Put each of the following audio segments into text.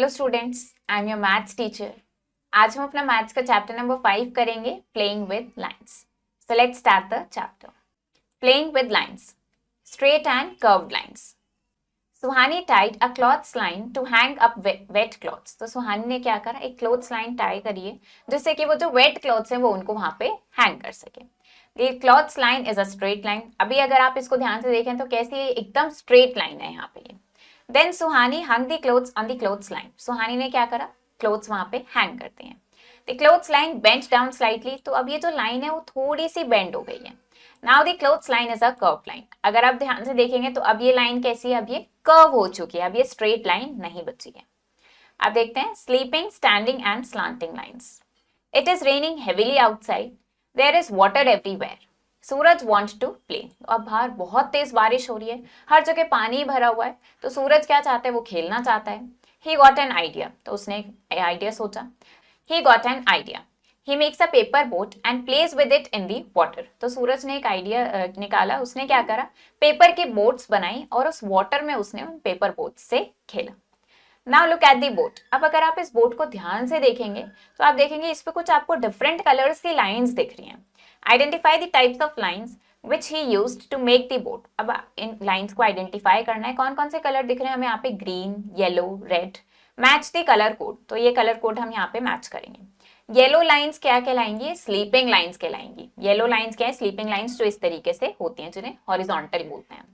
Hello students, I am your maths teacher. आज हम अपना मैथ्स का चैप्टर नंबर 5 करेंगे, playing with lines. So let's start the chapter. Playing with lines, straight and curved lines. Suhani tied a clothes line to hang up wet clothes. तो सुहानी ने क्या करा, एक क्लॉथ्स लाइन टाई करी है जिससे कि वो जो वेट क्लॉथ्स हैं वो उनको वहां पे हैंग कर सके। The clothes line is a straight line. अभी अगर आप इसको ध्यान से देखें तो कैसी एकदम स्ट्रेट लाइन है यहाँ पे। Then Suhani hung the clothes on the clothes line. Suhani ने क्या करा, क्लोथ्स वहां पे हैंग करते हैं। The clothes line bent down slightly. तो अब ये जो लाइन है वो थोड़ी सी बेंड हो गई है। Now the clothes line is a curve line. अगर आप ध्यान से देखेंगे तो अब ये लाइन कैसी है, अब ये कर्व हो चुकी है, अब ये स्ट्रेट लाइन नहीं बची है। अब देखते हैं sleeping, standing and slanting lines. It is raining heavily outside, there is water everywhere, Suraj want to play. अब बाहर बहुत तेज बारिश हो रही है, हर जगह पानी भरा हुआ है, तो सूरज क्या चाहता है, वो खेलना चाहता है। He got an idea. तो उसने एक आइडिया सोचा। He got an idea, he makes a paper boat and plays with it in the water. तो सूरज ने एक आइडिया निकाला, उसने क्या करा, पेपर की बोट्स बनाई और उस वाटर में उसने उन पेपर बोट्स से खेला। Now look at the boat. अब अगर आप इस बोट को ध्यान से देखेंगे तो आप देखेंगे इस पे कुछ आपको डिफरेंट कलर्स की लाइंस दिख रही हैं। Identify the types of lines which he used to make the boat. अब इन लाइंस को आइडेंटिफाई करना है, कौन कौन से कलर दिख रहे हैं हमें यहाँ पे, green, yellow, red. Match the colour code. तो ये कलर कोड हम यहाँ पे मैच करेंगे। येलो लाइंस क्या कहलाएंगी, स्लीपिंग लाइंस कहलाएंगी। येलो लाइंस क्या है, स्लीपिंग लाइंस, जो इस तरीके से होती हैं जिन्हें हॉरिजॉन्टल बोलते हैं।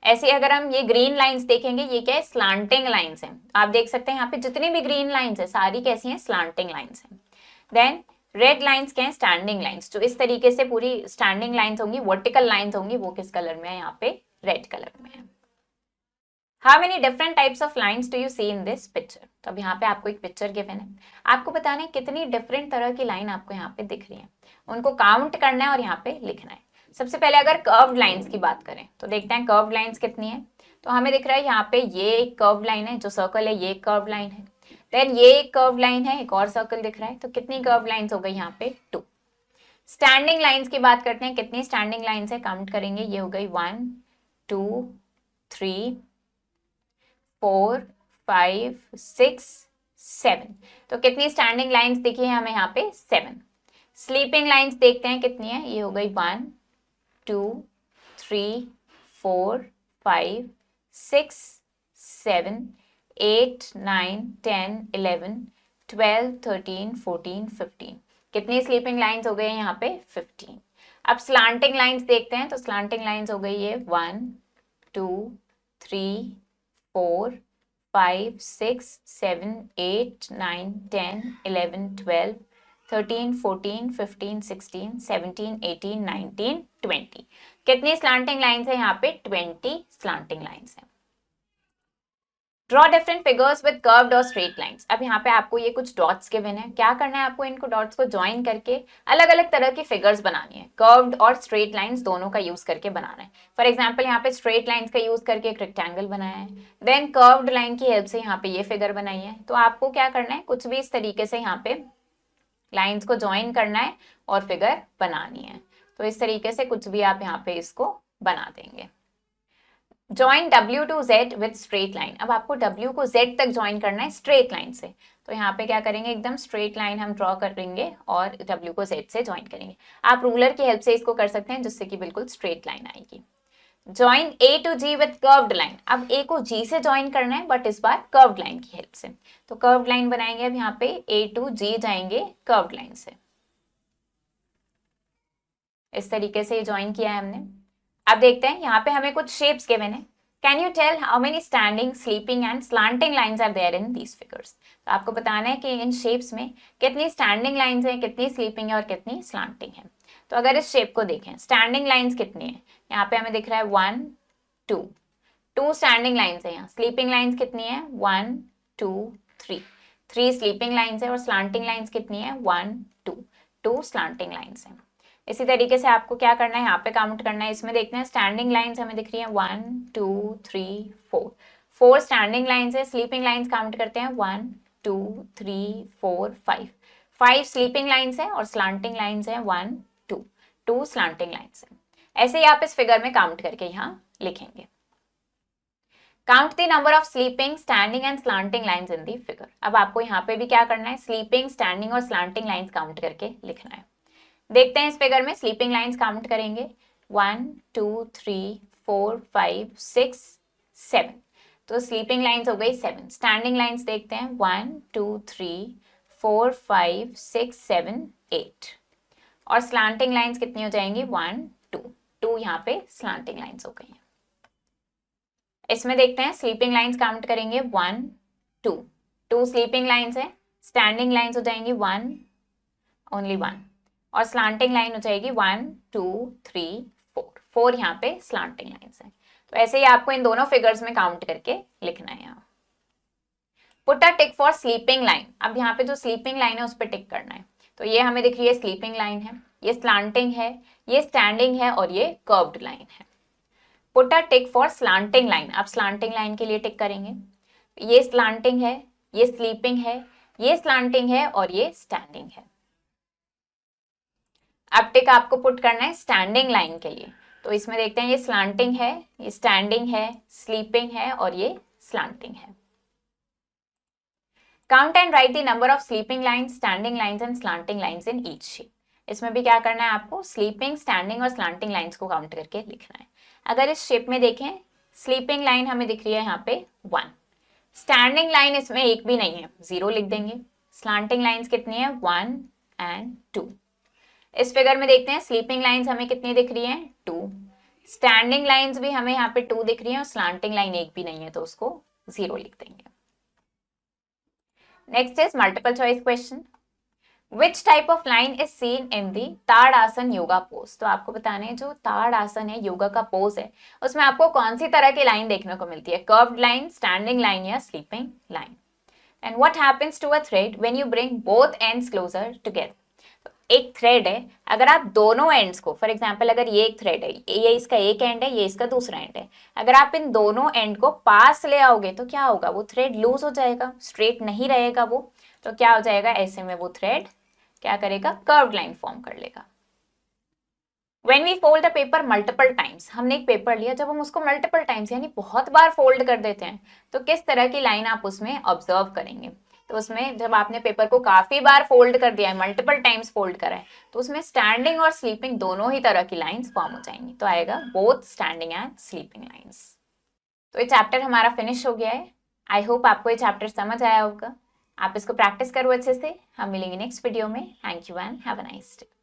ऐसे अगर हम ये ग्रीन लाइंस देखेंगे, ये क्या है, स्लांटिंग लाइंस हैं। आप देख सकते हैं यहाँ पे जितनी भी ग्रीन लाइंस है सारी कैसी हैं, स्लांटिंग लाइंस हैं। देन रेड लाइंस क्या है, स्टैंडिंग लाइंस, जो इस तरीके से पूरी स्टैंडिंग लाइंस होंगी, वर्टिकल लाइंस होंगी, वो किस कलर में है, यहाँ पे रेड कलर में है। How many different types of lines do you see in this picture? तो अब यहाँ पे आपको एक पिक्चर गिवन है, आपको बताना है कितनी डिफरेंट तरह की लाइन आपको यहाँ पे दिख रही है, उनको काउंट करना है और यहाँ पे लिखना है। सबसे पहले अगर कर्व्ड लाइंस की बात करें तो देखते हैं कर्व्ड लाइंस कितनी है। तो हमें दिख रहा है यहाँ पे ये एक कर्व्ड लाइन है, जो सर्कल है ये कर्व्ड लाइन है। देन ये एक कर्व्ड लाइन है, एक और सर्कल दिख रहा है। तो कितनी कर्व्ड लाइंस हो गई यहाँ पे, 2। स्टैंडिंग लाइंस की बात करते हैं, कितनी स्टैंडिंग लाइंस है, काउंट करेंगे, ये हो गई 1 2 3 4 5 6 7। तो कितनी स्टैंडिंग लाइंस दिखी है हमें यहाँ पे, 7। स्लीपिंग लाइंस देखते हैं कितनी है, ये हो गई 1 2 3 4 5 6 7 8 9 10 11 12 13 14 15। कितनी स्लीपिंग लाइंस हो गई है यहाँ पे, 15। अब स्लांटिंग लाइंस देखते हैं, तो स्लांटिंग लाइंस हो गई है 1 2 3 4 5 6 7 8 9 10 11 12 13 14 15 16 17 18 19 20। कितनी स्लांटिंग लाइंस है यहाँ पे, 20 स्लांटिंग लाइंस है। Draw different figures with curved और स्ट्रेट लाइंस। अब यहाँ पे आपको ये कुछ डॉट्स गिवन है, क्या करना है आपको, इनको डॉट्स को ज्वाइन करके अलग अलग तरह की फिगर्स बनानी है। कर्व्ड और स्ट्रेट लाइंस दोनों का यूज करके बनाना है। फॉर एग्जांपल यहाँ पे स्ट्रेट लाइंस का यूज करके एक रेक्टेंगल बनाया है, देन कर्व्ड लाइन की हेल्प से यहाँ पे ये फिगर बनाई है। तो आपको क्या करना है, कुछ भी इस तरीके से यहाँ पे लाइन्स को ज्वाइन करना है और फिगर बनानी है। तो इस तरीके से कुछ भी आप यहाँ पे इसको बना देंगे। Join W to Z with straight line. अब आपको W को Z तक ज्वाइन करना है स्ट्रेट लाइन से। तो यहाँ पे क्या करेंगे, एकदम स्ट्रेट लाइन हम ड्रॉ करेंगे और W को Z से ज्वाइन करेंगे। आप रूलर की हेल्प से इसको कर सकते हैं जिससे कि बिल्कुल स्ट्रेट लाइन आएगी। Join A to G with curved line. अब A को G से ज्वाइन करना है बट इस बार कर्व्ड लाइन की हेल्प से। तो कर्व्ड लाइन बनाएंगे, अब यहाँ पे A टू G जाएंगे कर्व्ड लाइन से। इस तरीके से ज्वाइन किया है हमने। अब देखते हैं यहाँ पे हमें कुछ शेप्स गिवन है। Can you tell how many standing, sleeping and slanting lines are there in these figures. तो आपको बताना है कि इन शेप्स में कितनी स्टैंडिंग लाइंस हैं, कितनी स्लीपिंग है और कितनी स्लांटिंग है। तो अगर इस शेप को देखें, स्टैंडिंग लाइंस कितनी है, यहाँ पे हमें दिख रहा है 1 2 स्टैंडिंग लाइंस है। यहाँ स्लीपिंग लाइंस कितनी है, 1 2 3 स्लीपिंग लाइंस है। और स्लांटिंग लाइंस कितनी है, 1 2 स्लांटिंग लाइंस है। इसी तरीके से आपको क्या करना है, यहाँ पे काउंट करना है। इसमें देखते हैं स्टैंडिंग लाइंस हमें दिख रही है 1 2 3 4 स्टैंडिंग लाइंस है। स्लीपिंग लाइंस काउंट करते हैं 1 2 3 4 5 स्लीपिंग लाइंस है और स्लांटिंग लाइंस है 1 2 स्लांटिंग लाइंस है। ऐसे ही आप इस फिगर में काउंट करके यहाँ लिखेंगे। Count the number of sleeping, standing and slanting lines in the figure. अब आपको यहाँ पे भी क्या करना है, स्लीपिंग, स्टैंडिंग और स्लांटिंग लाइंस काउंट करके लिखना है। देखते हैं इस फिगर में स्लीपिंग लाइंस काउंट करेंगे 1 2 3 4 5 6 7, तो स्लीपिंग लाइंस हो गई 7। स्टैंडिंग लाइंस देखते हैं 1 2 3 4 5 6 7 8, और स्लांटिंग लाइंस कितनी हो जाएंगी 1 2 यहाँ पे स्लांटिंग लाइंस हो गई हैं। इसमें देखते हैं स्लीपिंग लाइंस काउंट करेंगे 1 2 स्लीपिंग लाइंस है, स्टैंडिंग लाइंस हो जाएंगी 1 ओनली 1, और स्लांटिंग लाइन हो जाएगी 1 2 3 4 यहाँ पे स्लांटिंग लाइंस है। तो ऐसे ही आपको इन दोनों फिगर्स में काउंट करके लिखना है। यहाँ put a tick for sleeping line. अब यहाँ पे जो स्लीपिंग लाइन है उस पर टिक करना है। तो ये हमें दिख रही है स्लीपिंग लाइन है, ये स्लांटिंग है, ये स्टैंडिंग है और ये कर्व्ड लाइन है। Put a tick for slanting line. अब स्लांटिंग लाइन के लिए टिक करेंगे। ये स्लांटिंग है, ये स्लीपिंग है, ये स्लांटिंग है और ये स्टैंडिंग है। अब टिक आपको पुट करना है स्टैंडिंग लाइन के लिए। तो इसमें देखते हैं ये स्लांटिंग है, ये स्टैंडिंग है, स्लीपिंग है और ये स्लांटिंग है। Count and right the number of sleeping lines, standing lines and slanting lines in each shape. इसमें भी क्या करना है आपको, स्लीपिंग, स्टैंडिंग और स्लांटिंग लाइंस को काउंट करके लिखना है। अगर इस शेप में देखें, स्लीपिंग लाइन हमें दिख रही है यहाँ पे 1, स्टैंडिंग लाइन इसमें एक भी नहीं है, 0 लिख देंगे। स्लांटिंग लाइंस कितनी है 1 एंड 2। इस फिगर में देखते हैं स्लीपिंग लाइंस हमें कितनी दिख रही है 2, स्टैंडिंग लाइंस भी हमें यहाँ पे 2 दिख रही है और स्लांटिंग लाइन एक भी नहीं है, तो उसको 0 लिख देंगे। Next is multiple choice question. Which type of line is seen in the tadasana yoga pose. तो आपको बताना है जो ताड़ासन है, योगा का पोज है, उसमें आपको कौन सी तरह की लाइन देखने को मिलती है, कर्व्ड लाइन, स्टैंडिंग लाइन या sleeping line. And what happens to a thread when you bring both ends closer together. एक थ्रेड है, अगर आप दोनों एंड्स को, फॉर एग्जाम्पल अगर ये एक थ्रेड है, ये इसका एक एंड है, ये इसका दूसरा एंड है, अगर आप इन दोनों एंड को पास ले आओगे तो क्या होगा, वो थ्रेड लूज हो जाएगा, स्ट्रेट नहीं रहेगा वो। तो क्या हो जाएगा, ऐसे में वो थ्रेड क्या करेगा, कर्व्ड लाइन फॉर्म कर लेगा। When we fold a paper multiple times, हमने एक पेपर लिया, जब हम उसको मल्टीपल टाइम्स यानी बहुत बार फोल्ड कर देते हैं तो किस तरह की लाइन आप उसमें ऑब्जर्व करेंगे। तो उसमें जब आपने पेपर को काफी बार फोल्ड कर दिया है, मल्टीपल टाइम्स फोल्ड करा है, तो उसमें स्टैंडिंग और स्लीपिंग दोनों ही तरह की लाइंस फॉर्म हो जाएंगी। तो आएगा both standing and sleeping lines. तो ये चैप्टर हमारा फिनिश हो गया है। आई होप आपको ये चैप्टर समझ आया होगा। आप इसको प्रैक्टिस करो अच्छे से। हम मिलेंगे नेक्स्ट वीडियो में। Thank you and have a nice day.